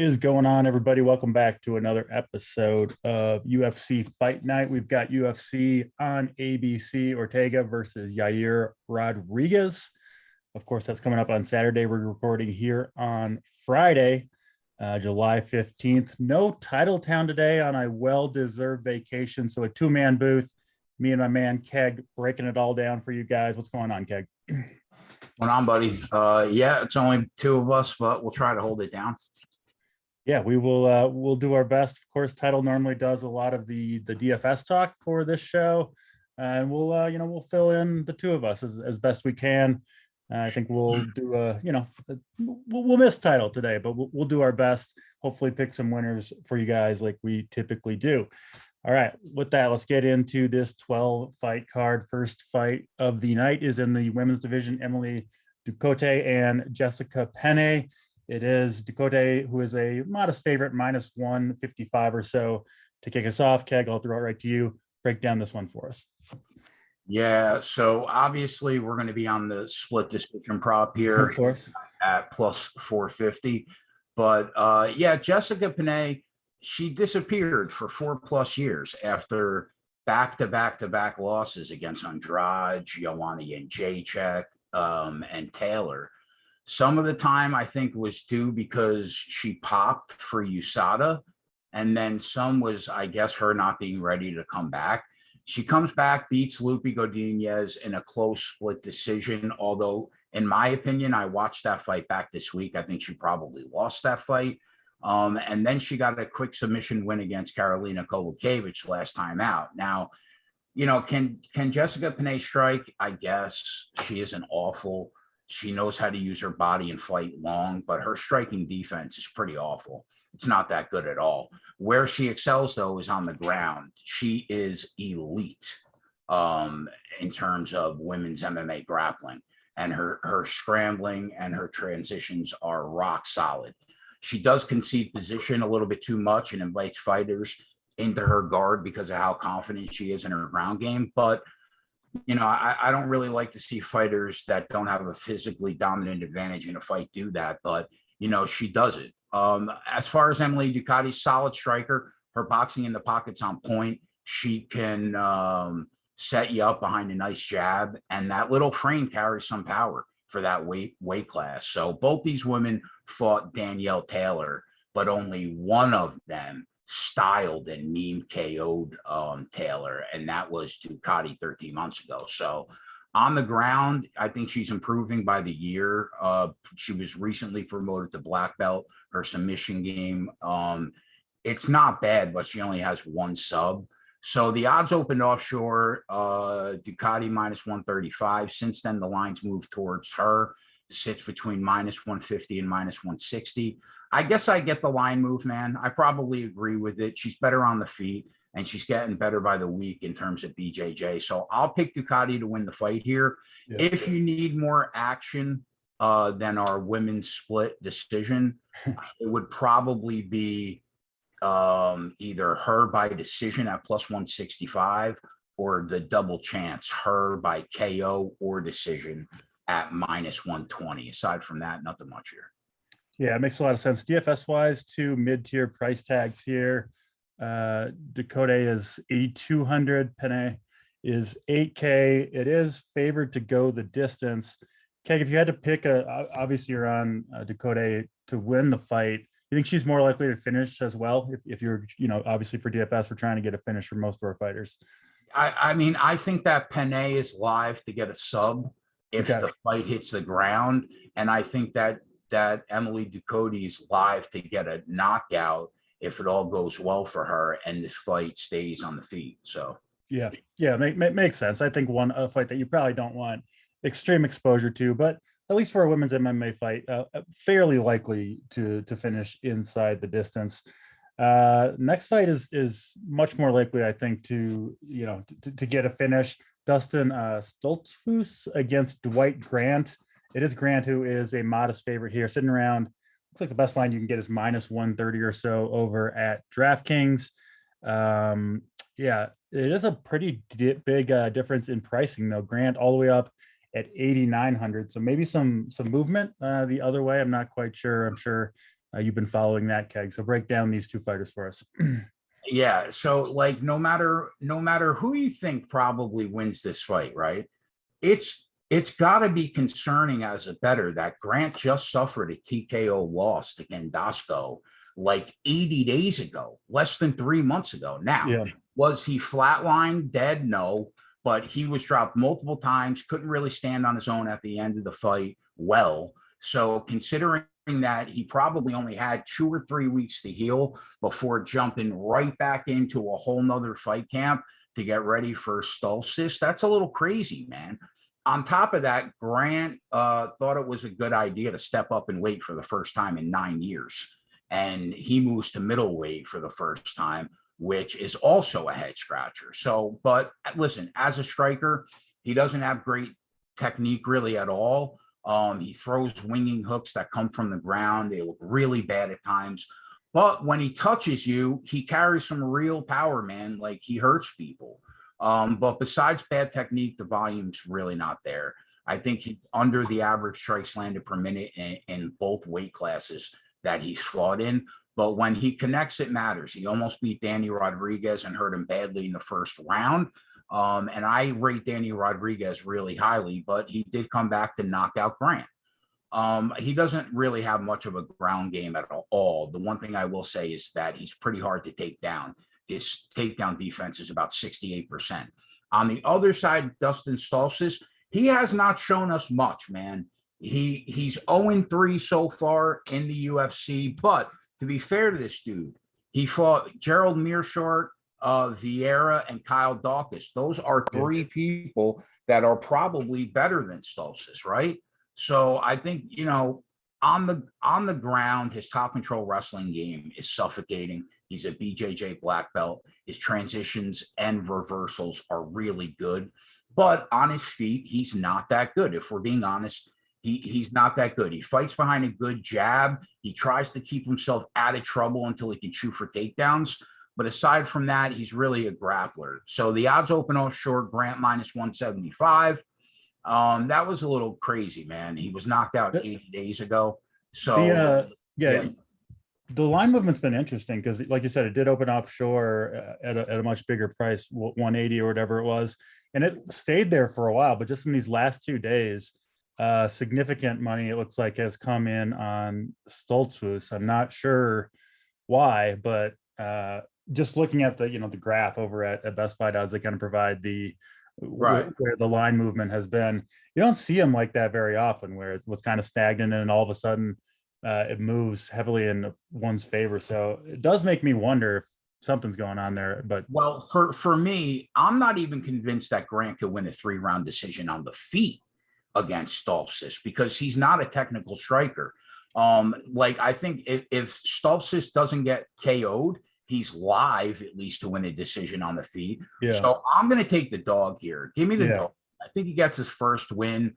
Is going on, everybody? Welcome back to another episode of UFC Fight Night. We've got UFC on ABC, Ortega versus Yair Rodriguez. Of course, that's coming up on Saturday. We're recording here on Friday, July 15th. No Titletown today on a well-deserved vacation. So a two-man booth, me and my man Keg breaking it all down for you guys. What's going on, Keg? What's going on, buddy? Yeah, it's only two of us, but we'll try to hold it down. Yeah, we'll do our best. Of course, Title normally does a lot of the DFS talk for this show, and we'll fill in the two of us as best we can. I think we'll do we'll miss Title today, but we'll do our best. Hopefully, pick some winners for you guys like we typically do. All right, with that, let's get into this 12 fight card. First fight of the night is in the women's division. Emily Ducote and Jessica Penne. It is Ducote, who is a modest favorite, minus 155 or so. To kick us off, Keg, I'll throw it right to you. Break down this one for us. Yeah, so obviously we're going to be on the split decision prop here, of course, at plus 450. But yeah, Jessica Penne, she disappeared for 4+ years after back-to-back losses against Andrade, Joanna Jędrzejczyk, and Taylor. Some of the time I think was due because she popped for USADA, and then some was, I guess, her not being ready to come back. She comes back, beats Lupe Godinez in a close split decision, although in my opinion, I watched that fight back this week. I think she probably lost that fight. And then she got a quick submission win against Karolina Kowalkiewicz last time out. Now, can Jessica Penne strike? I guess. She isn't awful. She knows how to use her body and fight long, but her striking defense is pretty awful. It's not that good at all. Where she excels, though, is on the ground. She is elite in terms of women's MMA grappling, and her scrambling and her transitions are rock solid. She does concede position a little bit too much and invites fighters into her guard because of how confident she is in her ground game, but I don't really like to see fighters that don't have a physically dominant advantage in a fight do that, but, she does it. As far as Emily Ducote's solid striker, her boxing in the pocket's on point. She can set you up behind a nice jab, and that little frame carries some power for that weight class. So both these women fought Danielle Taylor, but only one of them styled and meme KO'd Taylor, and that was Ducote 13 months ago. So on the ground, I think she's improving by the year. She was recently promoted to black belt. Her submission game, it's not bad, but she only has one sub. So the odds opened offshore, Ducote minus 135. Since then, the lines moved towards her. It sits between minus 150 and minus 160. I guess I get the line move, man. I probably agree with it. She's better on the feet, and she's getting better by the week in terms of BJJ. So I'll pick Ducote to win the fight here. Yeah. If you need more action than our women's split decision, it would probably be either her by decision at plus 165 or the double chance, her by KO or decision at minus 120. Aside from that, nothing much here. Yeah, it makes a lot of sense. DFS wise, two mid-tier price tags here. Ducote is 8,200. Penne is 8K. It is favored to go the distance. Keg, if you had to pick obviously you're on Ducote to win the fight. You think she's more likely to finish as well? If you're, obviously for DFS, we're trying to get a finish for most of our fighters. I mean, I think that Penne is live to get a sub if the fight hits the ground. And I think that Emily Ducote is live to get a knockout if it all goes well for her and this fight stays on the feet. So yeah, makes sense. I think a fight that you probably don't want extreme exposure to, but at least for a women's MMA fight, fairly likely to finish inside the distance. Next fight is much more likely, I think, to get a finish. Dustin Stoltzfus against Dwight Grant. It is Grant who is a modest favorite here, sitting around. Looks like the best line you can get is minus 130 or so over at DraftKings. Yeah, it is a pretty big difference in pricing though. Grant all the way up at 8,900. So maybe some movement the other way. I'm not quite sure. I'm sure you've been following that, Keg. So break down these two fighters for us. Yeah. So like no matter who you think probably wins this fight, right? It's got to be concerning as a bettor that Grant just suffered a TKO loss to Gendasco like 80 days ago, less than 3 months ago. Now, Yeah. was he flatlined, dead? No, but he was dropped multiple times, couldn't really stand on his own at the end of the fight. Well, so considering that he probably only had 2 or 3 weeks to heal before jumping right back into a whole nother fight camp to get ready for Stoltzfus, that's a little crazy, man. On top of that, Grant thought it was a good idea to step up and weight for the first time in 9 years. And he moves to middleweight for the first time, which is also a head scratcher. So, but listen, as a striker, he doesn't have great technique really at all. He throws winging hooks that come from the ground. They look really bad at times. But when he touches you, he carries some real power, man. Like he hurts people. But besides bad technique, the volume's really not there. I think he under the average strikes landed per minute in both weight classes that he's fought in. But when he connects, it matters. He almost beat Danny Rodriguez and hurt him badly in the first round. And I rate Danny Rodriguez really highly, but he did come back to knock out Grant. He doesn't really have much of a ground game at all. The one thing I will say is that he's pretty hard to take down. His takedown defense is about 68%. On the other side, Dustin Stoltzfus, he has not shown us much, man. He's 0-3 so far in the UFC, but to be fair to this dude, he fought Gerald Meerschaert, Vieira, and Kyle Dawkins. Those are 3 people that are probably better than Stoltzfus, right? So I think, you know, on the ground, his top control wrestling game is suffocating. He's a BJJ black belt. His transitions and reversals are really good, but on his feet, he's not that good. If we're being honest, he's not that good. He fights behind a good jab. He tries to keep himself out of trouble until he can shoot for takedowns. But aside from that, he's really a grappler. So the odds open up short, Grant minus 175. That was a little crazy, man. He was knocked out 80 days ago. So the line movement's been interesting because, like you said, it did open offshore at a much bigger price, 180 or whatever it was, and it stayed there for a while. But just in these last 2 days, significant money, it looks like, has come in on Stoltzfus. I'm not sure why, but just looking at the the graph over at Best Fight Odds, they kind of provide the where the line movement has been. You don't see them like that very often, where it was kind of stagnant and all of a sudden it moves heavily in one's favor. So it does make me wonder if something's going on there. But well, for me, I'm not even convinced that Grant could win a 3-round decision on the feet against Stoltzfus because he's not a technical striker. Like I think if Stoltzfus doesn't get KO'd, he's live at least to win a decision on the feet. Yeah. So I'm going to take the dog here. Give me the dog. I think he gets his first win.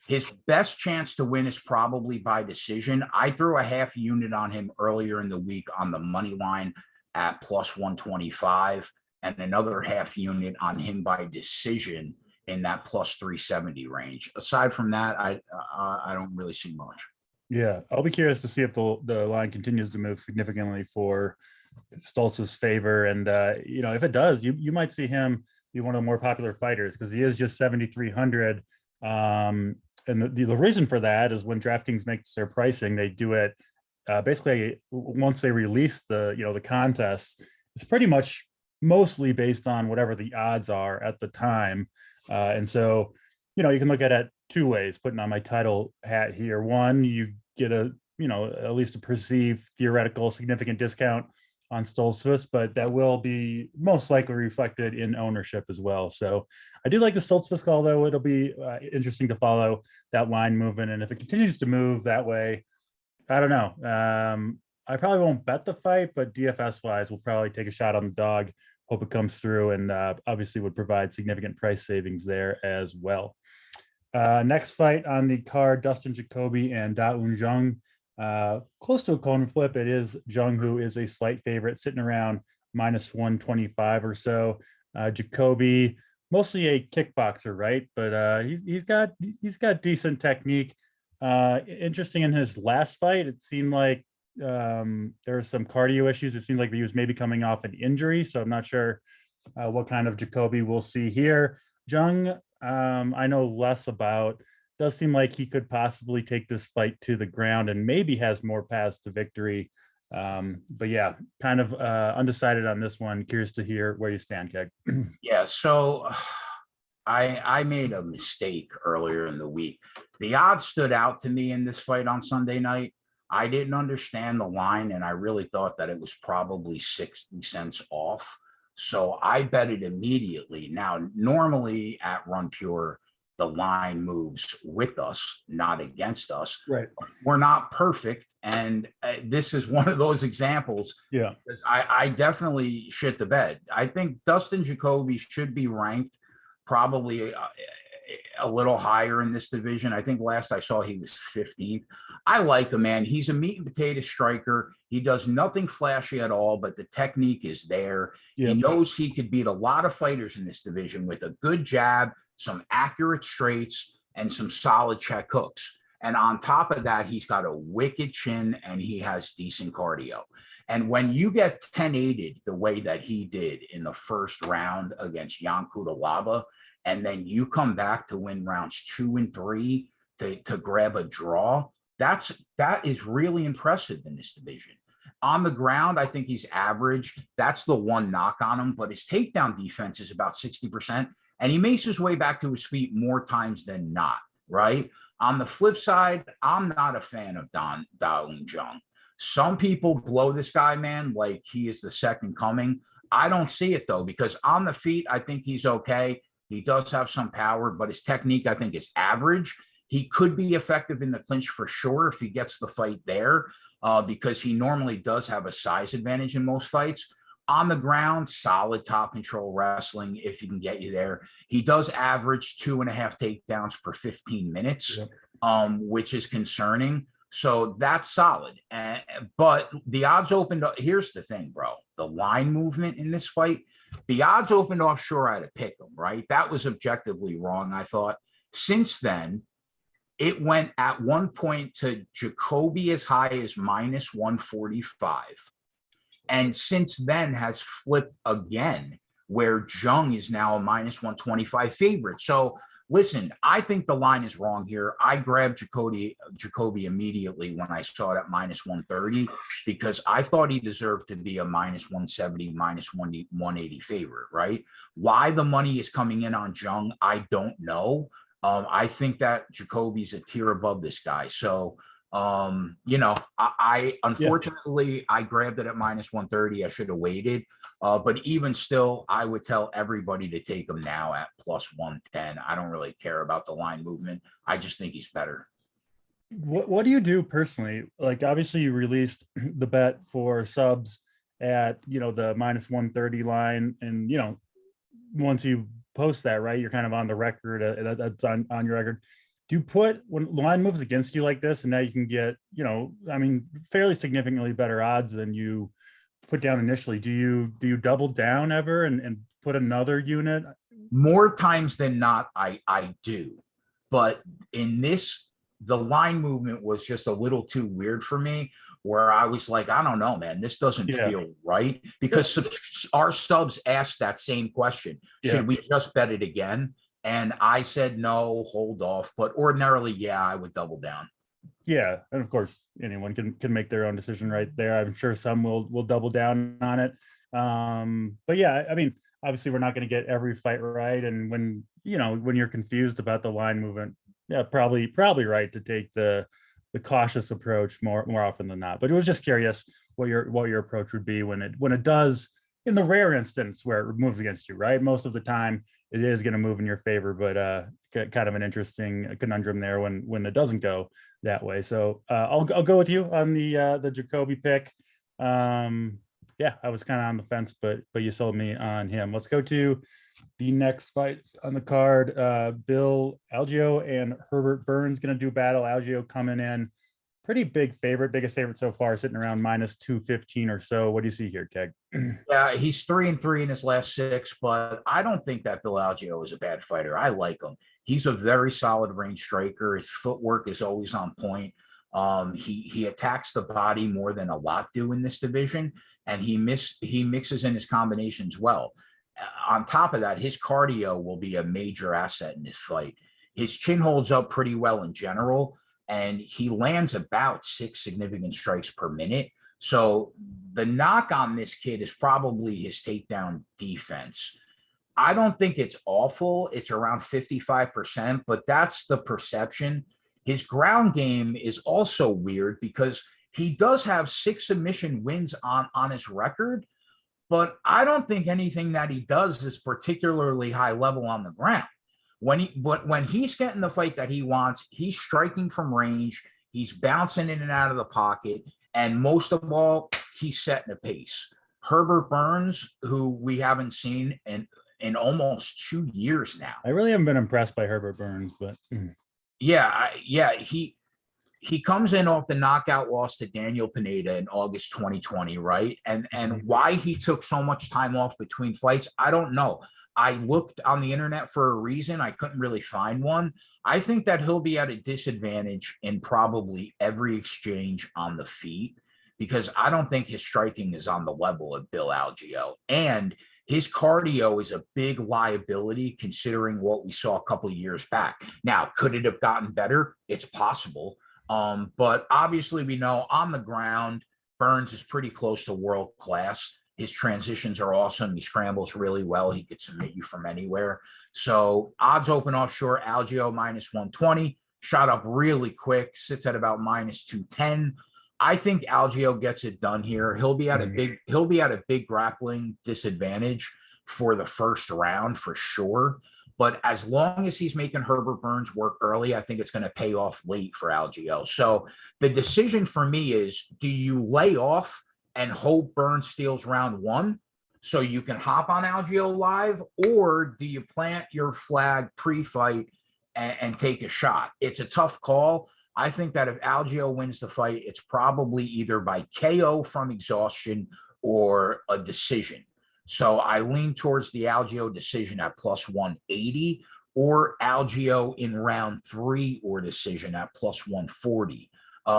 His best chance to win is probably by decision. I threw a half unit on him earlier in the week on the money line at plus 125 and another half unit on him by decision in that plus 370 range. Aside from that, I don't really see much. Yeah, I'll be curious to see if the line continues to move significantly for Stoltzfus' favor. And, if it does, you might see him be one of the more popular fighters because he is just 7,300. And the reason for that is when DraftKings makes their pricing, they do it basically once they release the contest. It's pretty much mostly based on whatever the odds are at the time. And so, you can look at it 2 ways, putting on my title hat here. One, you get at least a perceived theoretical significant discount on Stoltzfus, but that will be most likely reflected in ownership as well. So I do like the Stoltzfus call, though. It'll be interesting to follow that line movement. And if it continues to move that way, I don't know. I probably won't bet the fight, but DFS wise, we'll probably take a shot on the dog. Hope it comes through, and obviously would provide significant price savings there as well. Next fight on the card, Dustin Jacoby and Da-Un Zhang. Close to a coin flip. It is Zhang who is a slight favorite, sitting around minus 125 or so. Jacoby, mostly a kickboxer, right? But he's got decent technique. Interesting, in his last fight, it seemed like there were some cardio issues. It seems like he was maybe coming off an injury, so I'm not sure what kind of Jacoby we'll see here. Zhang, I know less about. Does seem like he could possibly take this fight to the ground and maybe has more paths to victory. But yeah, kind of undecided on this one. Curious to hear where you stand, Keg. Yeah, so I made a mistake earlier in the week. The odds stood out to me in this fight on Sunday night. I didn't understand the line, and I really thought that it was probably 60 cents off. So I bet it immediately. Now, normally at Run Pure, the line moves with us, not against us. Right. We're not perfect. And this is one of those examples. Yeah. Because I definitely shit the bed. I think Dustin Jacoby should be ranked probably a little higher in this division. I think last I saw he was 15th. I like him, man. He's a meat and potato striker. He does nothing flashy at all, but the technique is there. Yep. He knows he could beat a lot of fighters in this division with a good jab, some accurate straights, and some solid check hooks. And on top of that, he's got a wicked chin and he has decent cardio. And when you get 10-8'd the way that he did in the first round against Ungubala, and then you come back to win rounds 2 and 3 to grab a draw, that is really impressive in this division. On the ground, I think he's average. That's the one knock on him, but his takedown defense is about 60%, and he makes his way back to his feet more times than not, right? On the flip side, I'm not a fan of Da Un Jung. Some people blow this guy, man, like he is the second coming. I don't see it, though, because on the feet, I think he's okay. He does have some power, but his technique, I think, is average. He could be effective in the clinch for sure if he gets the fight there, because he normally does have a size advantage in most fights. On the ground, solid top control wrestling if he can get you there. He does average 2.5 takedowns per 15 minutes, which is concerning. So that's solid. But the odds opened up. Here's the thing, bro. The line movement in this fight, the odds opened offshore at a pick 'em, right? That was objectively wrong, I thought. Since then, it went at one point to Jacoby as high as minus 145. And since then has flipped again, where Zhang is now a minus 125 favorite. So listen, I think the line is wrong here. I grabbed Jacoby immediately when I saw it at minus 130 because I thought he deserved to be a minus 170, minus 180 favorite, right? Why the money is coming in on Zhang, I don't know. I think that Jacoby's a tier above this guy. So, I unfortunately, I grabbed it at minus 130. I should have waited. But even still, I would tell everybody to take him now at plus 110. I don't really care about the line movement. I just think he's better. What do you do personally? Like, obviously you released the bet for subs at, the minus 130 line. And, once you post that, right, you're kind of on the record. That's on your record. Do you put, when line moves against you like this, and now you can get, fairly significantly better odds than you put down initially, do you double down ever and put another unit? More times than not, I do. But in this, the line movement was just a little too weird for me, where I was like, I don't know, man, this doesn't feel right. Because our subs asked that same question. Should we just bet it again? And I said, no, hold off. But ordinarily, I would double down. Yeah. And of course, anyone can make their own decision right there. I'm sure some will double down on it. But yeah, I mean, obviously we're not going to get every fight right. And when you're confused about the line movement, probably right to take the cautious approach more often than not. But it was just curious what your approach would be when it does, in the rare instance where it moves against you, right? Most of the time it is going to move in your favor, but kind of an interesting conundrum there when it doesn't go that way. So I'll go with you on the Jacoby pick. I was kind of on the fence, but you sold me on him. Let's go to the next fight on the card. Bill Algeo and Herbert Burns going to do battle. Algeo coming in pretty big favorite, biggest favorite so far, sitting around minus 215 or so. What do you see here, Keg? Yeah, he's 3-3 in his last 6, but I don't think that Belal is a bad fighter. I like him. He's a very solid range striker. His footwork is always on point. He attacks the body more than a lot do in this division, and he mixes in his combinations well. On top of that, his cardio will be a major asset in this fight. His chin holds up pretty well in general, and he lands about 6 significant strikes per minute. So the knock on this kid is probably his takedown defense. I don't think it's awful. It's around 55%, but that's the perception. His ground game is also weird because he does have 6 submission wins on his record, but I don't think anything that he does is particularly high level on the ground. When he's getting the fight that he wants, he's striking from range, he's bouncing in and out of the pocket, and most of all, he's setting a pace. Herbert Burns, who we haven't seen in almost 2 years now. I really haven't been impressed by Herbert Burns, but he comes in off the knockout loss to Daniel Pineda in August 2020, right? And why he took so much time off between fights, I don't know. I looked on the internet for a reason. I couldn't really find one. I think that he'll be at a disadvantage in probably every exchange on the feet because I don't think his striking is on the level of Belal. And his cardio is a big liability considering what we saw a couple of years back. Now, could it have gotten better? It's possible. But obviously we know on the ground, Burns is pretty close to world class. His transitions are awesome. He scrambles really well. He could submit you from anywhere. So odds open offshore, Algeo minus 120, shot up really quick, sits at about minus 210. I think Algeo gets it done here. He'll be at a big grappling disadvantage for the first round for sure. But as long as he's making Herbert Burns work early, I think it's going to pay off late for Algeo. So the decision for me is, do you lay off and hope Burns steals round 1 so you can hop on Algeo live, or do you plant your flag pre-fight and take a shot? It's a tough call. I think that if Algeo wins the fight, it's probably either by KO from exhaustion or a decision. So I lean towards the Algeo decision at plus 180 or Algeo in round 3 or decision at plus 140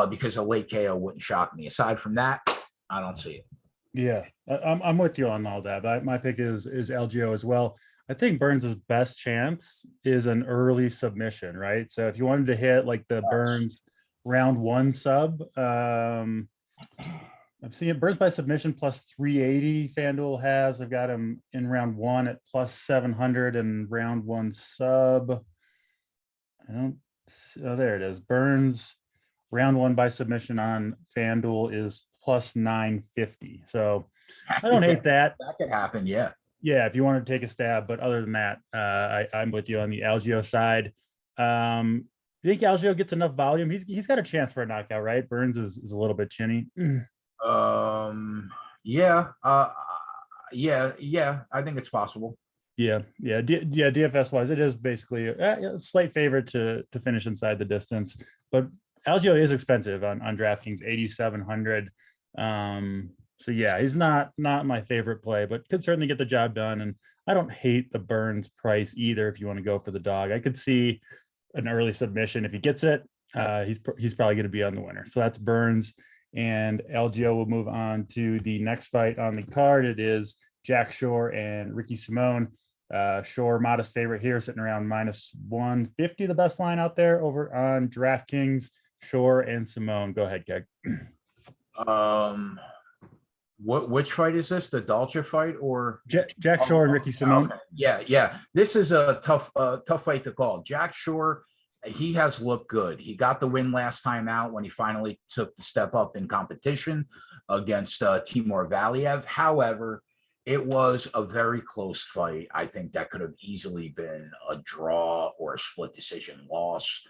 because a late KO wouldn't shock me. Aside from that, I don't see it. Yeah, I'm with you on all that. But my pick is Algeo as well. I think Burns' best chance is an early submission, right? So if you wanted to hit like the Burns round 1 sub, I'm seeing Burns by submission plus 380. FanDuel has. I've got him in round 1 at plus 700 and round 1 sub. Oh, there it is. Burns round 1 by submission on FanDuel is plus 950. So I don't hate that. That could happen, yeah. Yeah, if you want to take a stab, but other than that, I'm with you on the Algeo side. You think Algeo gets enough volume? He's got a chance for a knockout, right? Burns is a little bit chinny. Yeah, I think it's possible. Yeah. DFS wise, it is basically a slight favorite to finish inside the distance, but Algeo is expensive on DraftKings, 8,700. So yeah, he's not my favorite play, but could certainly get the job done. And I don't hate the Burns price either. If you want to go for the dog, I could see an early submission. If he gets it, he's probably going to be on the winner. So that's Burns, and Algeo will move on to the next fight on the card. It is Jack Shore and Ricky Simone. Shore, modest favorite here, sitting around minus 150, the best line out there over on DraftKings. Shore and Simone. Go ahead, Keg. Which fight is this? The Dolce fight or Jack Shore and Ricky Simone? Okay. Yeah. This is a tough fight to call. Jack Shore, he has looked good. He got the win last time out when he finally took the step up in competition against Timur Valiev. However, it was a very close fight. I think that could have easily been a draw or a split decision loss.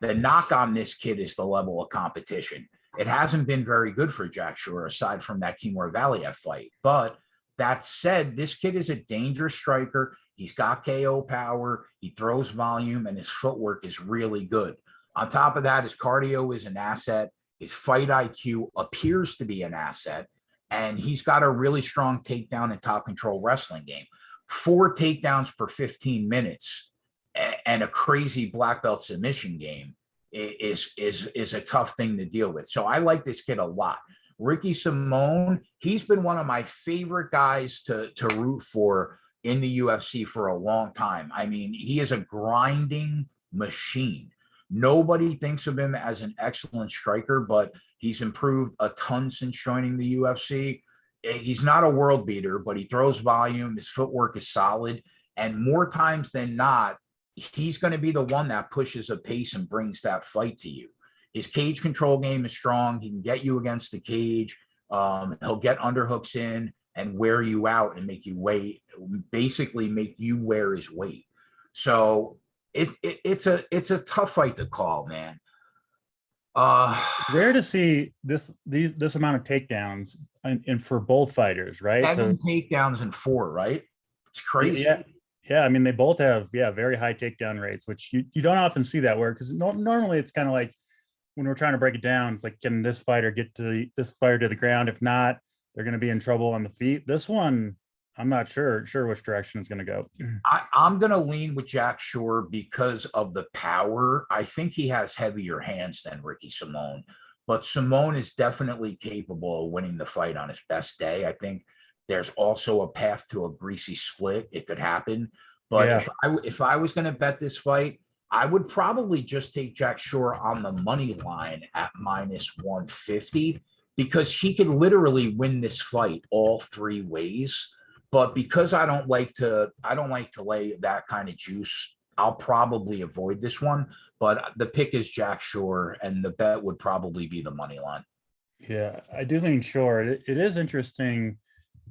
The knock on this kid is the level of competition. It hasn't been very good for Jack Shore aside from that Timur Valiev fight. But that said, this kid is a dangerous striker. He's got KO power. He throws volume, and his footwork is really good. On top of that, his cardio is an asset. His fight IQ appears to be an asset, and he's got a really strong takedown and top control wrestling game. 4 takedowns per 15 minutes and a crazy black belt submission game is a tough thing to deal with. So I like this kid a lot. Ricky Simone, he's been one of my favorite guys to root for in the UFC for a long time. I mean, he is a grinding machine. Nobody thinks of him as an excellent striker, but he's improved a ton since joining the UFC. He's not a world beater, but he throws volume. His footwork is solid. And more times than not, he's going to be the one that pushes a pace and brings that fight to you. His cage control game is strong. He can get you against the cage. He'll get underhooks in and wear you out and make you wait, basically make you wear his weight. So it's a tough fight to call, man. Rare to see this amount of takedowns and for both fighters, right? 7 takedowns and 4, right? It's crazy. Yeah. I mean, they both have very high takedown rates, which you don't often see that where, because normally it's kind of like when we're trying to break it down, it's like, can this fighter get this fighter to the ground? If not, they're going to be in trouble on the feet. This one, I'm not sure which direction it's going to go. I'm going to lean with Jack Shore because of the power. I think he has heavier hands than Ricky Simone, but Simone is definitely capable of winning the fight on his best day. I think there's also a path to a greasy split. It could happen. But if I was going to bet this fight, I would probably just take Jack Shore on the money line at -150 because he could literally win this fight all 3 ways. But because I don't like to lay that kind of juice, I'll probably avoid this one. But the pick is Jack Shore, and the bet would probably be the money line. Yeah, I do think Shore. It is interesting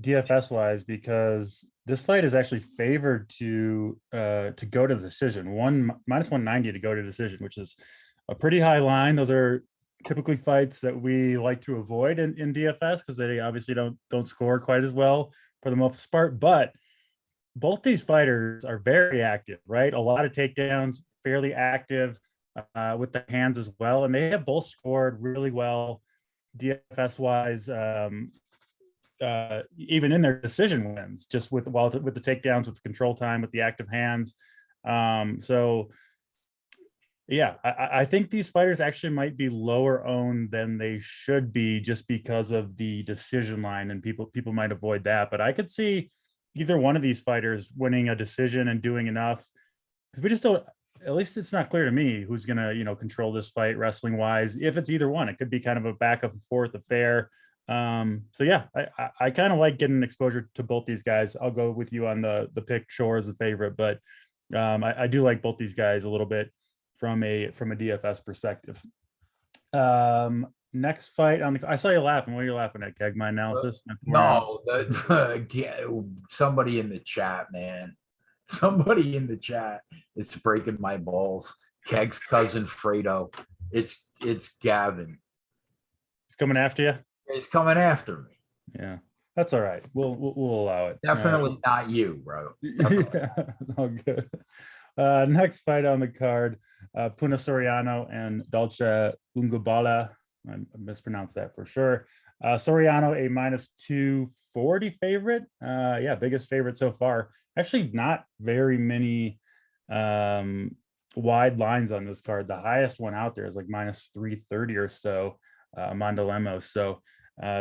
DFS wise because this fight is actually favored to go to decision. -190 to go to decision, which is a pretty high line. Those are typically fights that we like to avoid in DFS because they obviously don't score quite as well for the most part. But both these fighters are very active, right? A lot of takedowns, fairly active with the hands as well, and they have both scored really well DFS wise. Even in their decision wins, just with the takedowns, with the control time, with the active hands. So yeah, I think these fighters actually might be lower owned than they should be just because of the decision line, and people might avoid that. But I could see either one of these fighters winning a decision and doing enough, because we just don't, at least it's not clear to me who's going to, control this fight wrestling wise. If it's either one, it could be kind of a back and forth affair. So yeah, I kind of like getting exposure to both these guys. I'll go with you on the pick Shore as a favorite, but I do like both these guys a little bit from a DFS perspective. Next fight I saw you laughing. What are you laughing at, Keg? My analysis? No, somebody in the chat, man. Somebody in the chat is breaking my balls. Keg's cousin Fredo. It's Gavin. He's coming after you. He's coming after me. Yeah, that's all right. We'll allow it. Definitely not you, bro. Yeah, all good. Next fight on the card, Puna Soriano and Dolce Ungubala. I mispronounced that for sure. Soriano a -240 favorite. Biggest favorite so far. Actually, not very many wide lines on this card. The highest one out there is like -330 or so. Amanda Lemos. So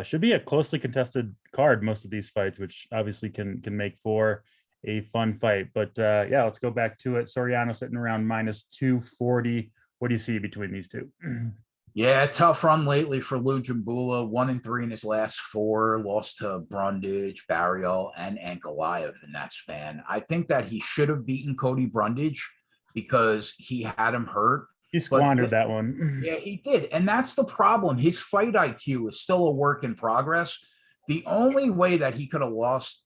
should be a closely contested card, most of these fights, which obviously can make for a fun fight. But let's go back to it. Soriano sitting around -240. What do you see between these two? Yeah, tough run lately for Ungubala. 1-3 in his last 4, lost to Brundage, Barrial, and Ankalaev in that span. I think that he should have beaten Cody Brundage because he had him hurt. He squandered that one. Yeah, he did. And that's the problem. His fight IQ is still a work in progress. The only way that he could have lost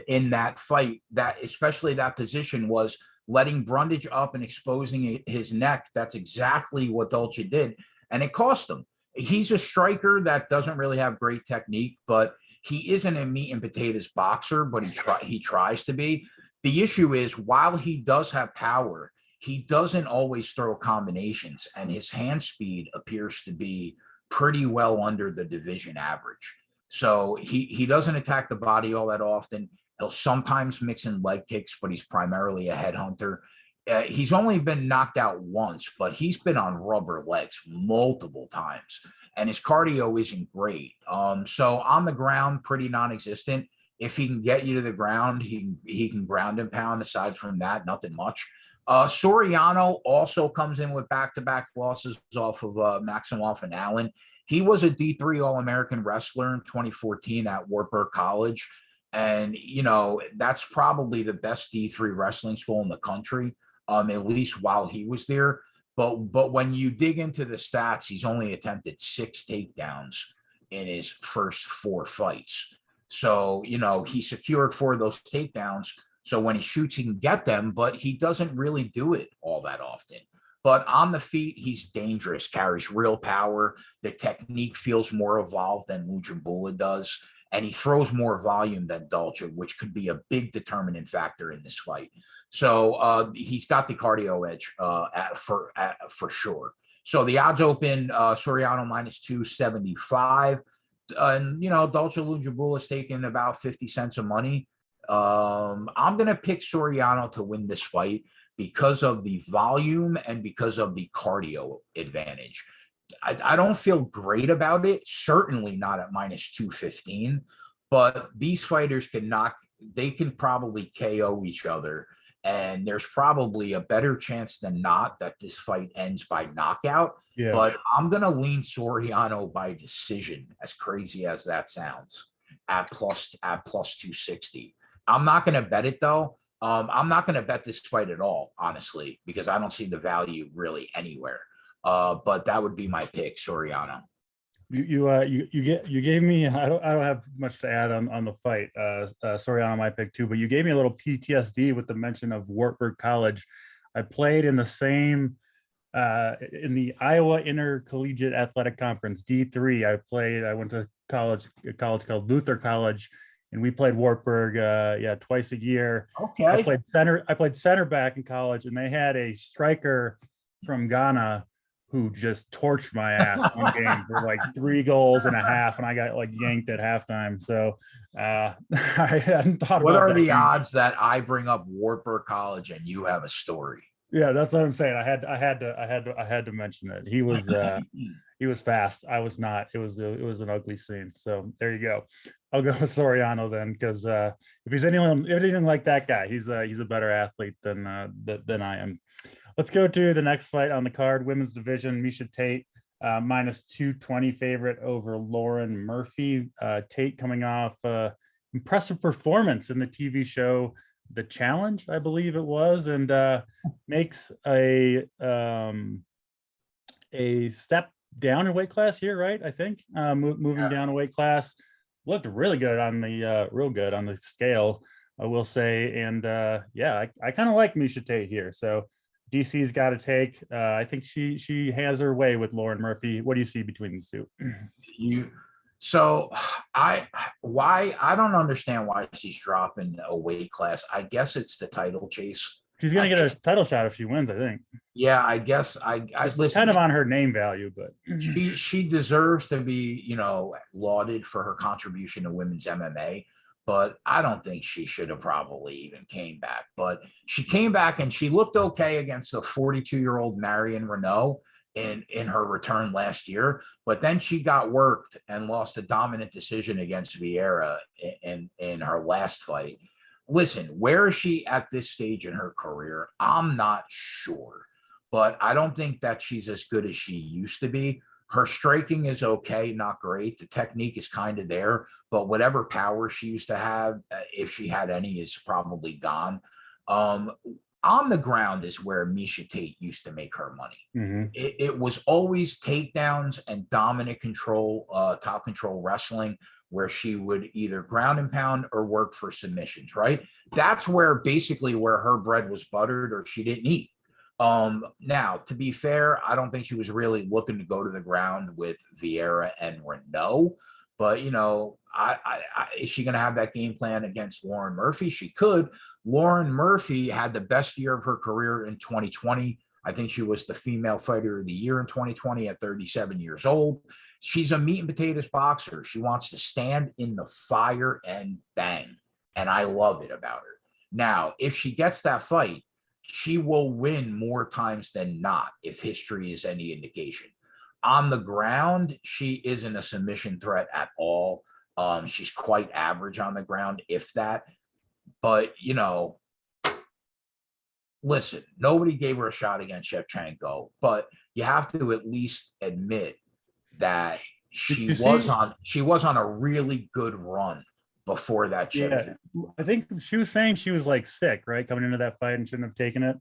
in that fight, that especially that position, was letting Brundage up and exposing his neck. That's exactly what Dolce did. And it cost him. He's a striker that doesn't really have great technique, but he isn't a meat and potatoes boxer, but he tries to be. The issue is, while he does have power, he doesn't always throw combinations, and his hand speed appears to be pretty well under the division average. So he doesn't attack the body all that often. He'll sometimes mix in leg kicks, but he's primarily a headhunter. He's only been knocked out once, but he's been on rubber legs multiple times, and his cardio isn't great. So on the ground, pretty non-existent. If he can get you to the ground, he can ground and pound. Aside from that, nothing much. Soriano also comes in with back-to-back losses off of Maximoff and Allen. He was a D3 All-American wrestler in 2014 at Wartburg College. And, you know, that's probably the best D3 wrestling school in the country, at least while he was there. But when you dig into the stats, he's only attempted 6 takedowns in his first 4 fights. So, you know, he secured 4 of those takedowns. So when he shoots, he can get them, but he doesn't really do it all that often. But on the feet, he's dangerous, carries real power. The technique feels more evolved than Ungubala does. And he throws more volume than Dolce, which could be a big determinant factor in this fight. So he's got the cardio edge for sure. So the odds open, Soriano minus 275. And, you know, Dolce Ungubala is taking about 50 cents of money. I'm going to pick Soriano to win this fight because of the volume and because of the cardio advantage. I don't feel great about it. Certainly not at minus 215, but these fighters they can probably KO each other. And there's probably a better chance than not that this fight ends by knockout. Yeah. But I'm going to lean Soriano by decision, as crazy as that sounds, at plus 260. I'm not going to bet it, though. I'm not going to bet this fight at all, honestly, because I don't see the value really anywhere. But that would be my pick, Soriano. You gave me, I don't have much to add on the fight. Soriano my pick too, but you gave me a little PTSD with the mention of Wartburg College. I played in the same in the Iowa Intercollegiate Athletic Conference D3. I went to a college called Luther College, and we played Wartburg twice a year. Okay. I played center back in college, and they had a striker from Ghana who just torched my ass one game for like 3 goals and a half, and I got like yanked at halftime. So I hadn't thought about what are the odds that I bring up Wartburg College and you have a story? Yeah, that's what I'm saying. I had to mention it. He was he was fast. I was not. It was an ugly scene. So there you go. I'll go with Soriano then, because if he's anything like that guy, he's a better athlete than I am. Let's go to the next fight on the card, women's division. Miesha Tate, minus 220 favorite over Lauren Murphy. Tate coming off impressive performance in the TV show The Challenge, I believe it was, and makes a step down in weight class here, right? I think moving down a weight class. Looked really good on the scale, I will say. And I kind of like Miesha Tate here. So DC's got to take. I think she has her way with Lauren Murphy. What do you see between these two? I don't understand why she's dropping a weight class. I guess it's the title chase. She's gonna get a title shot if she wins, I think. Yeah, I guess it's kind of on her name value, but she deserves to be, you know, lauded for her contribution to women's MMA. But I don't think she should have probably even came back. But she came back and she looked okay against a 42-year-old Marion Renault in her return last year. But then she got worked and lost a dominant decision against Vieira in her last fight. Listen, where is she at this stage in her career? I'm not sure, but I don't think that she's as good as she used to be. Her striking is okay, not great. The technique is kind of there, but whatever power she used to have, if she had any, is probably gone. On the ground is where Miesha Tate used to make her money. Mm-hmm. It was always takedowns and dominant control, top control wrestling, where she would either ground and pound or work for submissions, right? That's where her bread was buttered, or she didn't eat. Now, to be fair, I don't think she was really looking to go to the ground with Vieira and Renault, But, you know, is she going to have that game plan against Lauren Murphy? She could. Lauren Murphy had the best year of her career in 2020. I think she was the female fighter of the year in 2020 at 37 years old. She's a meat and potatoes boxer. She wants to stand in the fire and bang. And I love it about her. Now, if she gets that fight, she will win more times than not, if history is any indication. On the ground, she isn't a submission threat at all. She's quite average on the ground, if that. But, you know, listen, nobody gave her a shot against Shevchenko, but you have to at least admit that she was on a really good run before that change. Yeah, I think she was saying she was like sick, right, coming into that fight and shouldn't have taken it.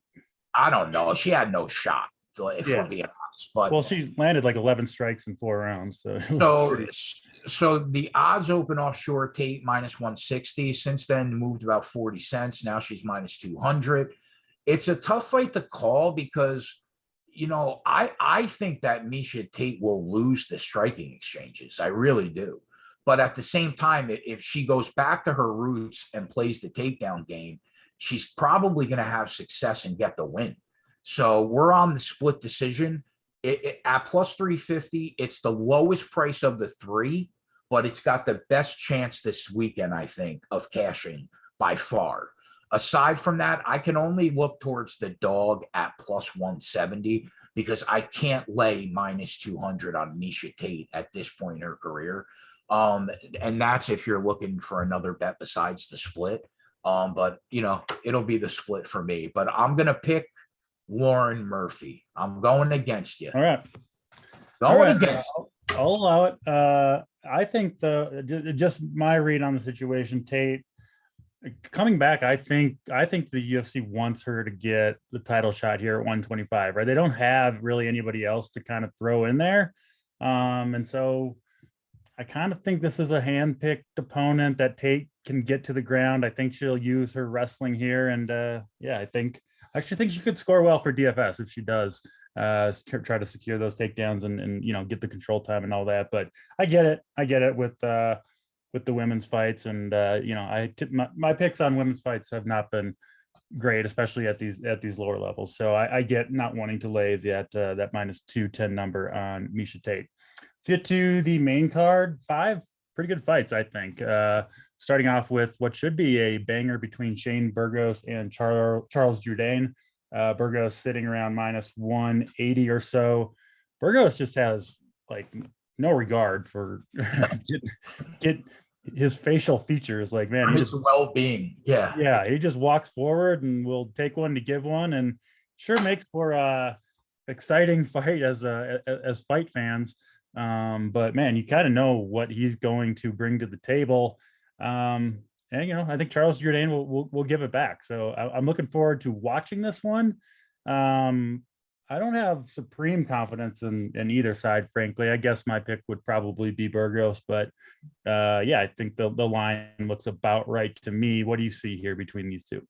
I don't know. She had no shot, if we're being honest. But well, she landed like 11 strikes in 4 rounds. So the odds open offshore, Tate minus 160. Since then, moved about 40 cents. Now she's minus 200. It's a tough fight to call because, you know, I think that Miesha Tate will lose the striking exchanges. I really do. But at the same time, if she goes back to her roots and plays the takedown game, she's probably going to have success and get the win. So we're on the split decision. At plus 350, it's the lowest price of the three, but it's got the best chance this weekend, I think, of cashing by far. Aside from that, I can only look towards the dog at plus 170 because I can't lay minus 200 on Miesha Tate at this point in her career. And that's if you're looking for another bet besides the split. But, you know, it'll be the split for me. But I'm going to pick Lauren Murphy. I'm going against you. All right. Going against you. I'll allow it. I think just my read on the situation, Tate coming back, I think the UFC wants her to get the title shot here at 125, right? They don't have really anybody else to kind of throw in there. And so I kind of think this is a hand-picked opponent that Tate can get to the ground. I think she'll use her wrestling here. And I actually think she could score well for DFS if she does try to secure those takedowns and you know, get the control time and all that. But I get it with the women's fights. And you know, my picks on women's fights have not been great, especially at these lower levels. So I get not wanting to lay that minus 210 number on Miesha Tate. Let's get to the main card. 5 pretty good fights, I think. Starting off with what should be a banger between Shane Burgos and Charles Jourdain. Burgos sitting around minus 180 or so. Burgos just has like no regard for get his facial features. Like, man, his well-being. Yeah. He just walks forward and will take one to give one, and sure makes for a exciting fight as fight fans. But man, you kind of know what he's going to bring to the table. And you know, I think Charles Jourdain will give it back. So I'm looking forward to watching this one. I don't have supreme confidence in either side, frankly. I guess my pick would probably be Burgos, but I think the line looks about right to me. What do you see here between these two?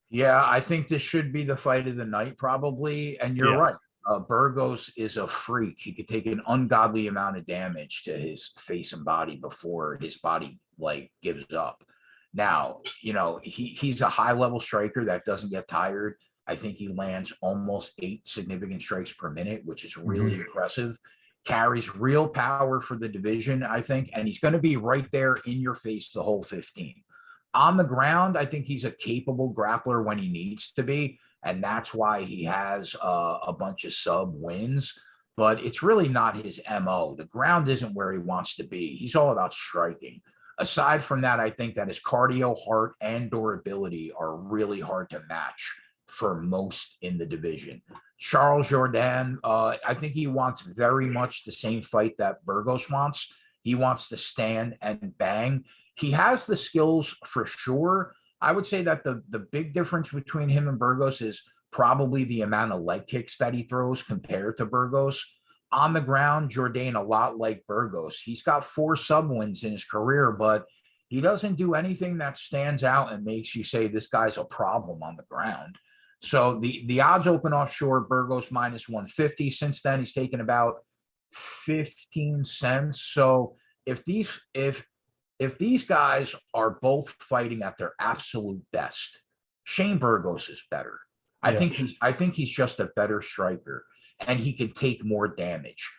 Yeah, I think this should be the fight of the night, probably. And you're right. Burgos is a freak. He could take an ungodly amount of damage to his face and body before his body like gives up. Now, you know, he's a high level striker that doesn't get tired. I think he lands almost 8 significant strikes per minute, which is really impressive. Carries real power for the division, I think, and he's going to be right there in your face the whole 15. On the ground, I think he's a capable grappler when he needs to be. And that's why he has a bunch of sub wins, but it's really not his MO. The ground isn't where he wants to be. He's all about striking. Aside from that, I think that his cardio, heart, and durability are really hard to match for most in the division. Charles Jourdain, I think he wants very much the same fight that Burgos wants. He wants to stand and bang. He has the skills for sure. I would say that the big difference between him and Burgos is probably the amount of leg kicks that he throws compared to Burgos. On the ground, Jourdain, a lot like Burgos. He's got 4 sub wins in his career, but he doesn't do anything that stands out and makes you say this guy's a problem on the ground. So the odds open offshore, Burgos minus 150. Since then, he's taken about 15 cents. So if these guys are both fighting at their absolute best, Shane Burgos is better. I think he's just a better striker, and he can take more damage.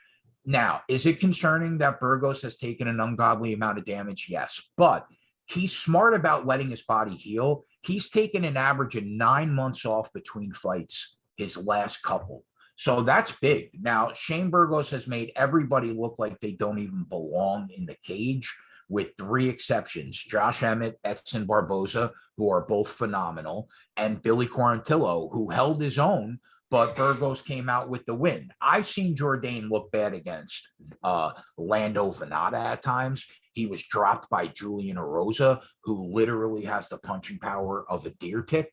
Now, is it concerning that Burgos has taken an ungodly amount of damage? Yes, but he's smart about letting his body heal. He's taken an average of 9 months off between fights his last couple. So that's big. Now, Shane Burgos has made everybody look like they don't even belong in the cage, with 3 exceptions: Josh Emmett, Edson Barboza, who are both phenomenal, and Billy Quarantillo, who held his own, but Burgos came out with the win. I've seen Jourdain look bad against Lando Venata at times. He was dropped by Julian Erosa, who literally has the punching power of a deer tick.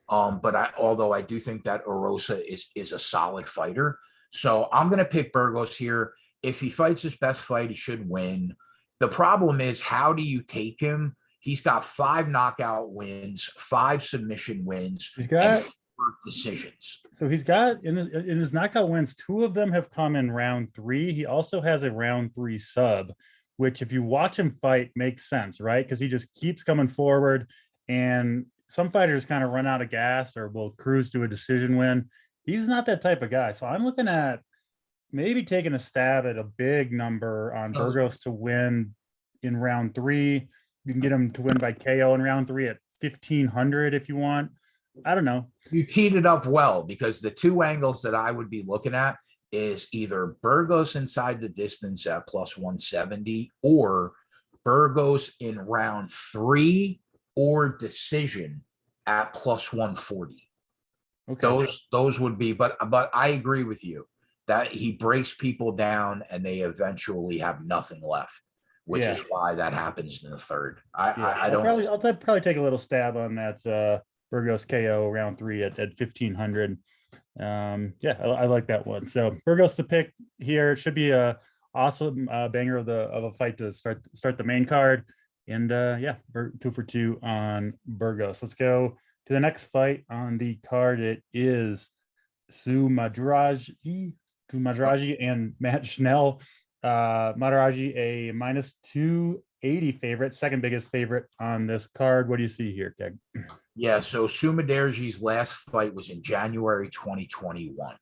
Although I do think that Erosa is a solid fighter. So I'm going to pick Burgos here. If he fights his best fight, he should win. The problem is, how do you take him? He's got 5 knockout wins, 5 submission wins, he's got and 4 decisions. So he's got in his knockout wins, 2 of them have come in round 3. He also has a round 3 sub, which if you watch him fight makes sense, right? Because he just keeps coming forward, and some fighters kind of run out of gas or will cruise to a decision win. He's not that type of guy. So I'm looking at maybe taking a stab at a big number on Burgos to win in round 3. You can get him to win by KO in round 3 at 1,500 if you want. I don't know. You teed it up well, because the 2 angles that I would be looking at is either Burgos inside the distance at plus 170 or Burgos in round 3 or decision at plus 140. Okay. Those would be, but I agree with you that he breaks people down and they eventually have nothing left, which is why that happens in the third. I'll probably take a little stab on that Burgos KO round 3 at 1,500. I like that one. So Burgos to pick here. It should be a awesome banger of a fight to start the main card. And 2 for 2 on Burgos. Let's go to the next fight on the card. It is Madraji and Matt Schnell. Madraji a minus 280 favorite, second biggest favorite on this card. What do you see here, Keg? Yeah, so Sumaderji's last fight was in January 2021.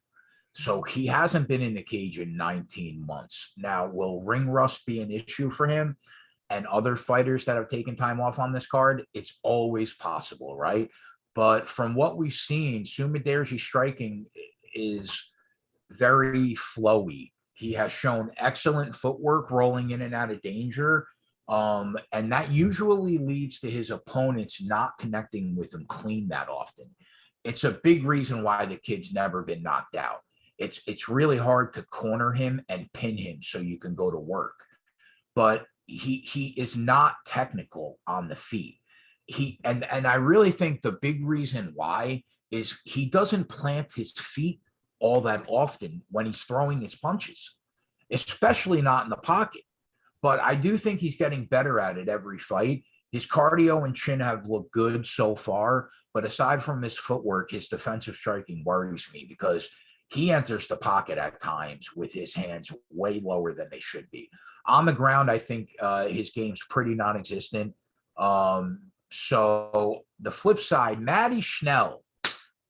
So he hasn't been in the cage in 19 months. Now, will ring rust be an issue for him and other fighters that have taken time off on this card? It's always possible, right? But from what we've seen, Sumaderji's striking is very flowy. He has shown excellent footwork rolling in and out of danger. And that usually leads to his opponents not connecting with him clean that often. It's a big reason why the kid's never been knocked out. It's really hard to corner him and pin him so you can go to work. But he is not technical on the feet. And I really think the big reason why is he doesn't plant his feet all that often when he's throwing his punches, especially not in the pocket. But I do think he's getting better at it every fight. His cardio and chin have looked good so far, but aside from his footwork, his defensive striking worries me because he enters the pocket at times with his hands way lower than they should be. On the ground, I think his game's pretty non-existent. So the flip side, Matty Schnell,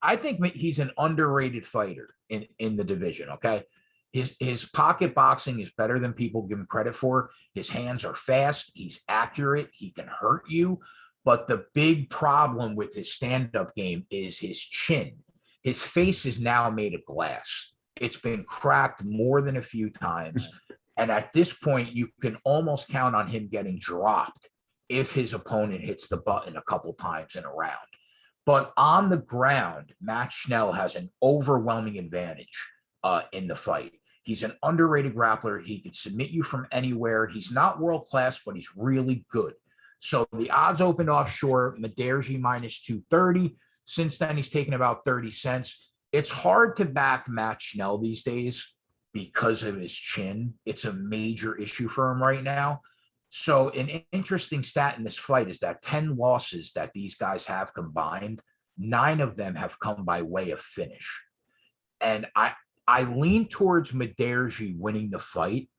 I think he's an underrated fighter in the division, okay? His pocket boxing is better than people give him credit for. His hands are fast. He's accurate. He can hurt you. But the big problem with his stand-up game is his chin. His face is now made of glass. It's been cracked more than a few times. And at this point, you can almost count on him getting dropped if his opponent hits the button a couple times in a round. But on the ground, Matt Schnell has an overwhelming advantage in the fight. He's an underrated grappler. He can submit you from anywhere. He's not world-class, but he's really good. So the odds opened offshore, Maderji minus 230. Since then, he's taken about 30 cents. It's hard to back Matt Schnell these days because of his chin. It's a major issue for him right now. So an interesting stat in this fight is that 10 losses that these guys have combined, 9 of them have come by way of finish. And I lean towards Maderji winning the fight,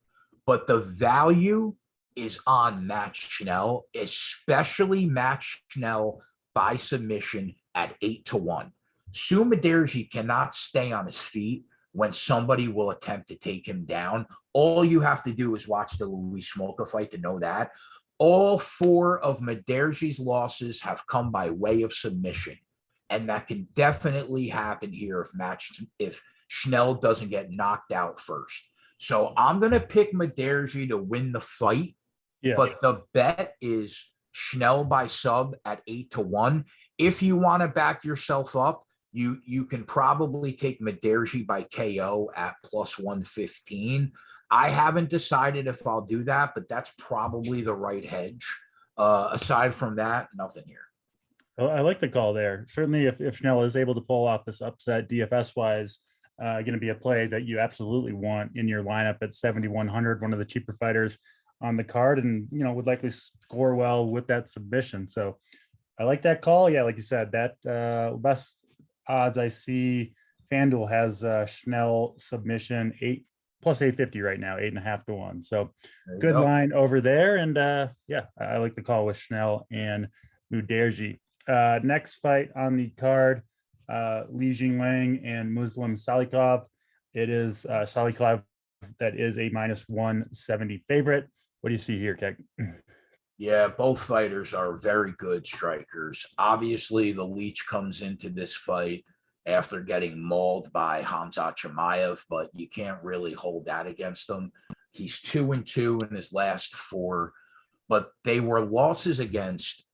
but the value is on Matt Schnell, especially Matt Schnell by submission at 8-1. Sumaderji cannot stay on his feet when somebody will attempt to take him down. All you have to do is watch the Luis Smolka fight to know that. All 4 of Maderji's losses have come by way of submission. And that can definitely happen here if Schnell doesn't get knocked out first. So I'm going to pick Maderji to win the fight. Yeah. But the bet is Schnell by sub at 8-1. If you want to back yourself up, you can probably take Maderji by KO at plus 115. I haven't decided if I'll do that, but that's probably the right hedge. Aside from that, nothing here. Well, I like the call there. Certainly, if Schnell is able to pull off this upset DFS-wise, going to be a play that you absolutely want in your lineup at 7,100, one of the cheaper fighters on the card, and would likely score well with that submission. So I like that call. Yeah, like you said, that best odds I see, FanDuel has Schnell submission plus 850 right now, 8.5-1. So good line over there. And yeah, I like the call with Schnell and Muderji. Next fight on the card, Li Jingliang and Muslim Salikov. It is Salikov that is a -170 favorite. What do you see here, Keg? Yeah, both fighters are very good strikers. Obviously, the Leech comes into this fight after getting mauled by Khamzat Chimaev, but you can't really hold that against him. He's 2-2 in his last 4, but they were losses against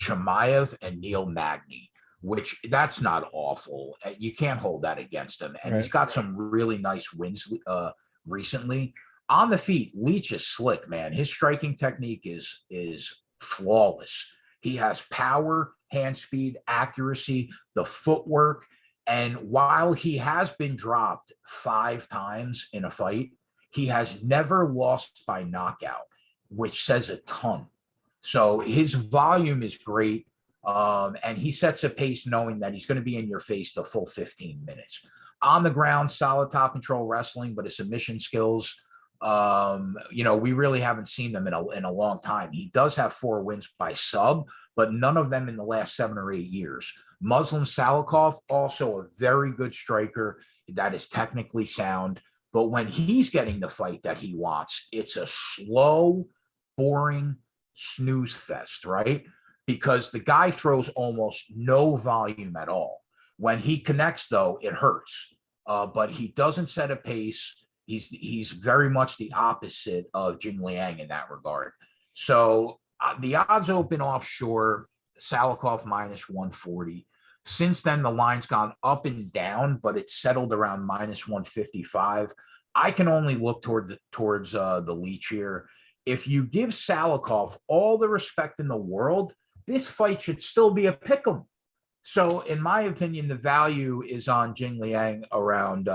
Chimaev and Neil Magny, which that's not awful. You can't hold that against him. And He's got some really nice wins recently. On the feet, Leech is slick, man. His striking technique is flawless. He has power, hand speed, accuracy, the footwork. And while he has been dropped 5 times in a fight, he has never lost by knockout, which says a ton. So his volume is great. And he sets a pace knowing that he's going to be in your face the full 15 minutes. On the ground, solid top control wrestling, but his submission skills, we really haven't seen them in a long time. He does have 4 wins by sub, but none of them in the last 7 or 8 years. Muslim Salikov, also a very good striker that is technically sound, but when he's getting the fight that he wants, it's a slow, boring snooze fest, right? Because the guy throws almost no volume at all. When he connects, though, it hurts. But he doesn't set a pace. He's very much the opposite of Jingliang in that regard. So the odds open offshore, Salikov -140. Since then, the line's gone up and down, but it's settled around -155. I can only look towards the Leech here. If you give Salikov all the respect in the world, this fight should still be a pick'em. So in my opinion, the value is on Jingliang around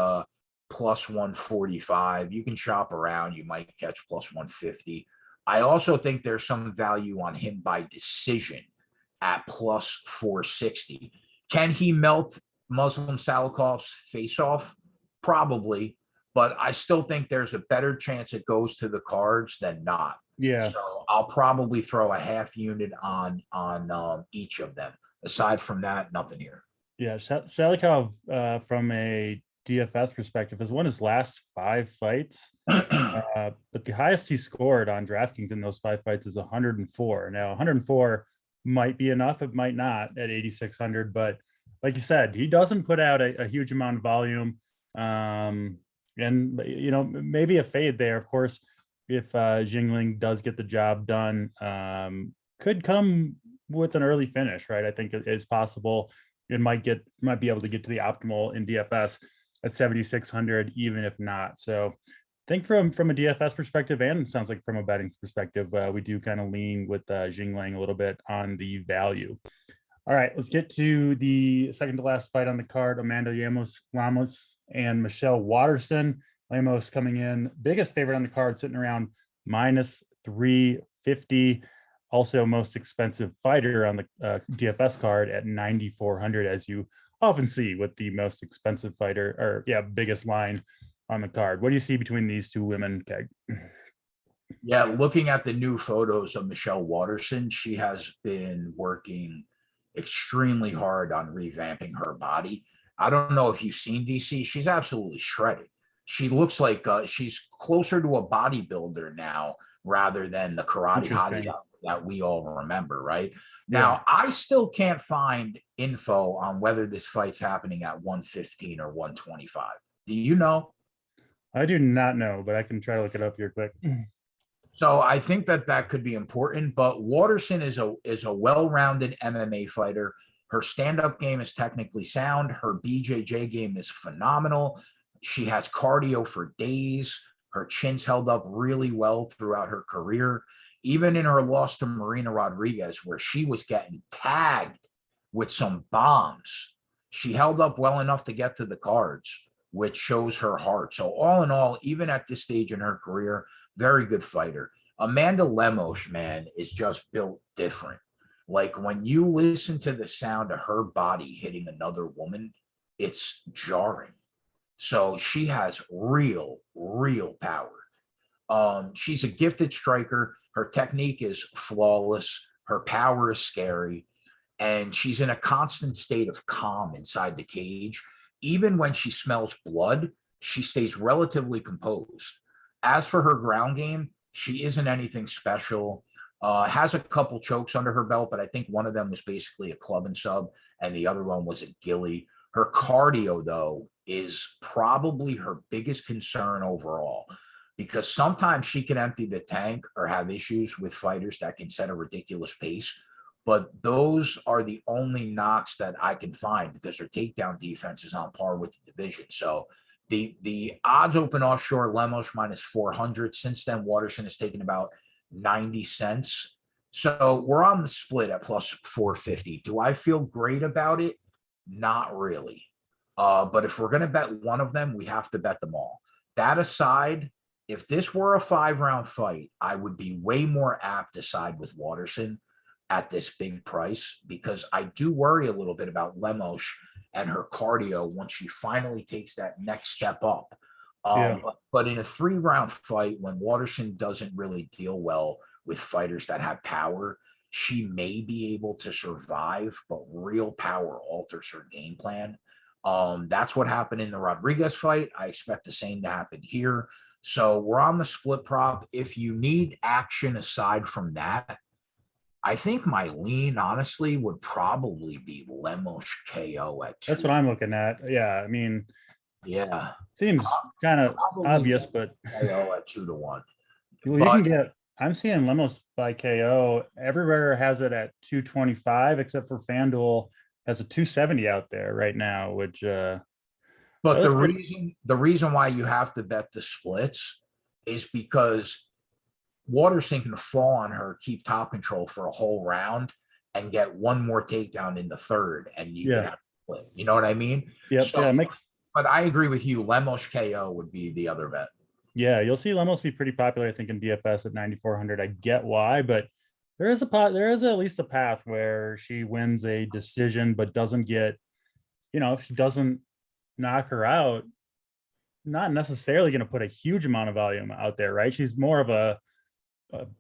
plus 145. You can shop around. You might catch plus 150. I also think there's some value on him by decision at plus 460. Can he melt Muslim Salikov's face off? Probably. But I still think there's a better chance it goes to the cards than not. Yeah. So I'll probably throw a half unit on each of them. Aside from that, nothing here. Yeah, Salikov, from a DFS perspective, has won his last 5 fights, but the highest he scored on DraftKings in those 5 fights is 104. Now, 104 might be enough, it might not at 8,600, but like you said, he doesn't put out a huge amount of volume, and maybe a fade there. Of course, if Jingliang does get the job done, could come with an early finish, right? I think it is possible. It might be able to get to the optimal in DFS at 7,600, even if not. So I think from a DFS perspective, and it sounds like from a betting perspective, we do kind of lean with Jingliang a little bit on the value. All right, let's get to the second to last fight on the card. Amanda Ramos and Michelle Waterson. Ramos coming in biggest favorite on the card, sitting around -350. Also most expensive fighter on the DFS card at 9,400, as you often see with the most expensive fighter, or biggest line on the card. What do you see between these two women, Keg? Yeah, looking at the new photos of Michelle Waterson, she has been working extremely hard on revamping her body. I don't know if you've seen DC. She's absolutely shredded. She looks like she's closer to a bodybuilder now rather than the karate hottie that we all remember, right? Now, I still can't find info on whether this fight's happening at 115 or 125. Do you know? I do not know, but I can try to look it up here quick. So I think that could be important, but Waterson is a well-rounded MMA fighter. Her stand-up game is technically sound. Her BJJ game is phenomenal. She has cardio for days. Her chin's held up really well throughout her career. Even in her loss to Marina Rodriguez, where she was getting tagged with some bombs, she held up well enough to get to the cards, which shows her heart. So all in all, even at this stage in her career, very good fighter. Amanda Lemos, man, is just built different. Like when you listen to the sound of her body hitting another woman, it's jarring. So she has real power. She's a gifted striker. Her technique is flawless. Her power is scary. And she's in a constant state of calm inside the cage. Even when she smells blood, she stays relatively composed. As for her ground game, she isn't anything special. Has a couple chokes under her belt, but I think one of them was basically a club and sub, and the other one was a gilly. Her cardio, though, is probably her biggest concern overall, because sometimes she can empty the tank or have issues with fighters that can set a ridiculous pace. But those are the only knocks that I can find, because her takedown defense is on par with the division. So the odds open offshore, Lemos minus 400. Since then, Waterson has taken about 90 cents. So we're on the split at plus 450. Do I feel great about it? Not really. But if we're going to bet one of them, we have to bet them all. That aside, if this were a 5-round fight, I would be way more apt to side with Waterson at this big price, because I do worry a little bit about Lemos and her cardio once she finally takes that next step up. But in a 3-round fight, when Waterson doesn't really deal well with fighters that have power, she may be able to survive, but real power alters her game plan. That's what happened in the Rodriguez fight. I expect the same to happen here. So we're on the split prop. If you need action aside from that, I think my lean, honestly, would probably be Lemos KO at 2. That's what I'm looking at. Yeah, I mean, yeah, seems kind of obvious, but KO at 2-1. Well, you can get. I'm seeing Lemos by KO everywhere. Has it at 225, except for FanDuel has a 270 out there right now. Which, but the reason why you have to bet the splits is because Waterson can fall on her, keep top control for a whole round, and get one more takedown in the third, and you can have a split. You know what I mean? Yep. So, but I agree with you. Lemos KO would be the other bet. Yeah, you'll see Lemos be pretty popular, I think, in DFS at 9,400. I get why, but there is at least a path where she wins a decision, but doesn't get, if she doesn't knock her out, not necessarily going to put a huge amount of volume out there, right? She's more of a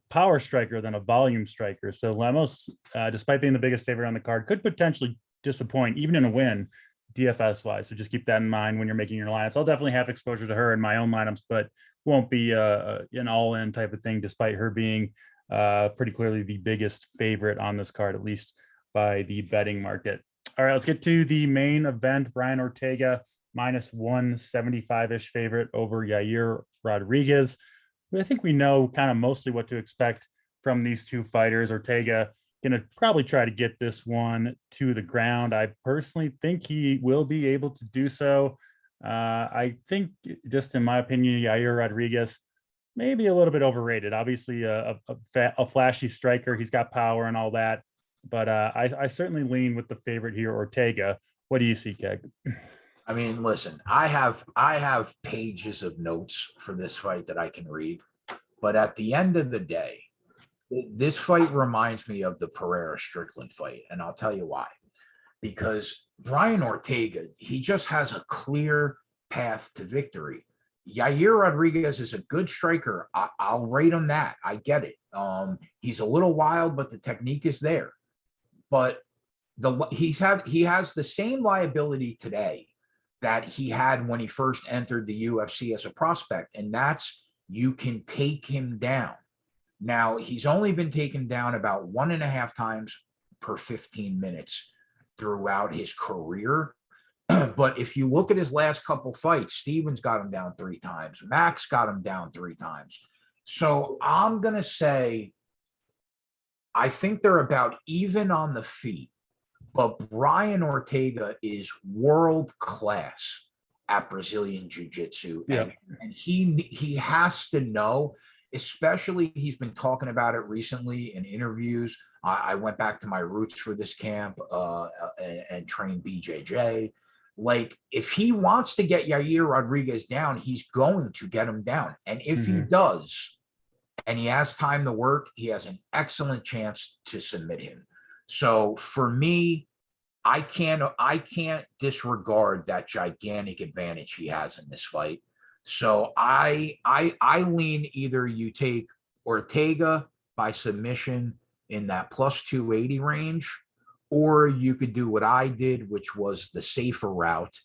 power striker than a volume striker. So Lemos, despite being the biggest favorite on the card, could potentially disappoint even in a win DFS wise. So just keep that in mind when you're making your lineups. I'll definitely have exposure to her in my own lineups, but won't be an all-in type of thing, despite her being pretty clearly the biggest favorite on this card, at least by the betting market. All right, let's get to the main event. Brian Ortega minus 175-ish favorite over Yair Rodriguez. I think we know kind of mostly what to expect from these two fighters. Ortega going to probably try to get this one to the ground. I personally think he will be able to do so. I think, just in my opinion, Yair Rodriguez maybe a little bit overrated. Obviously, a flashy striker. He's got power and all that. But I certainly lean with the favorite here, Ortega. What do you see, Keg? I mean, listen, I have pages of notes for this fight that I can read, but at the end of the day, this fight reminds me of the Pereira Strickland fight, and I'll tell you why. Because Brian Ortega, he just has a clear path to victory. Yair Rodriguez is a good striker. I'll rate him that. I get it. He's a little wild, but the technique is there. But he has the same liability today that he had when he first entered the UFC as a prospect, and that's you can take him down. Now, he's only been taken down about 1.5 times per 15 minutes throughout his career. But if you look at his last couple fights, Stevens got him down 3 times. Max got him down 3 times. So I'm going to say, I think they're about even on the feet. But Brian Ortega is world class at Brazilian Jiu-Jitsu. Yeah. And he has to know, especially he's been talking about it recently in interviews. I went back to my roots for this camp and trained BJJ. Like, if he wants to get Yair Rodriguez down, he's going to get him down. And if he does, and he has time to work, he has an excellent chance to submit him. So for me, I can't disregard that gigantic advantage he has in this fight. So I lean either you take Ortega by submission in that plus 280 range, or you could do what I did, which was the safer route.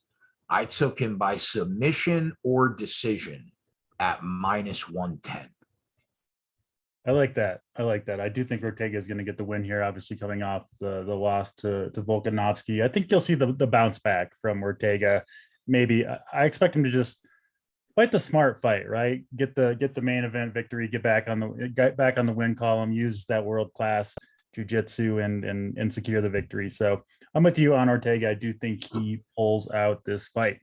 I took him by submission or decision at minus 110. I like that. I do think Ortega is going to get the win here, obviously coming off the loss to Volkanovski. I think you'll see the bounce back from Ortega. Maybe I expect him to just fight the smart fight, right? Get the main event victory, get back on the win column, use that world-class jiu-jitsu and secure the victory. So I'm with you on Ortega. I do think he pulls out this fight.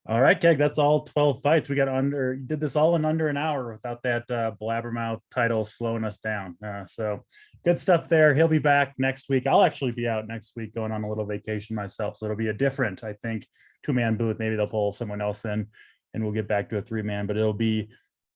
All right, Keg, that's all 12 fights. We did this all in under an hour without that blabbermouth title slowing us down. So good stuff there. He'll be back next week. I'll actually be out next week going on a little vacation myself. So it'll be a different, I think, 2-man booth. Maybe they'll pull someone else in and we'll get back to a 3-man, but it'll be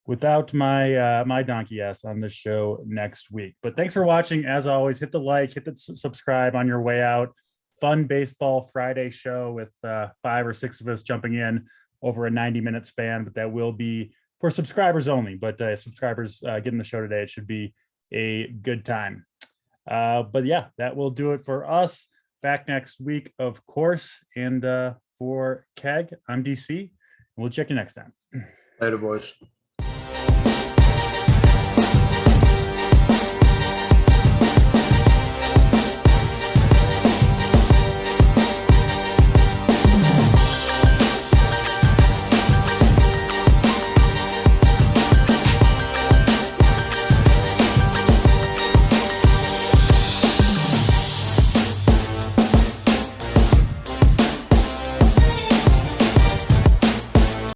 without my donkey ass on this show next week. But thanks for watching. As always, hit the like, hit the subscribe on your way out. Fun baseball Friday show with 5 or 6 of us jumping in over a 90-minute span, but that will be for subscribers only. But subscribers getting the show today, it should be a good time. But yeah, that will do it for us. Back next week, of course. And for Keg, I'm DC. We'll check you next time. Later, boys.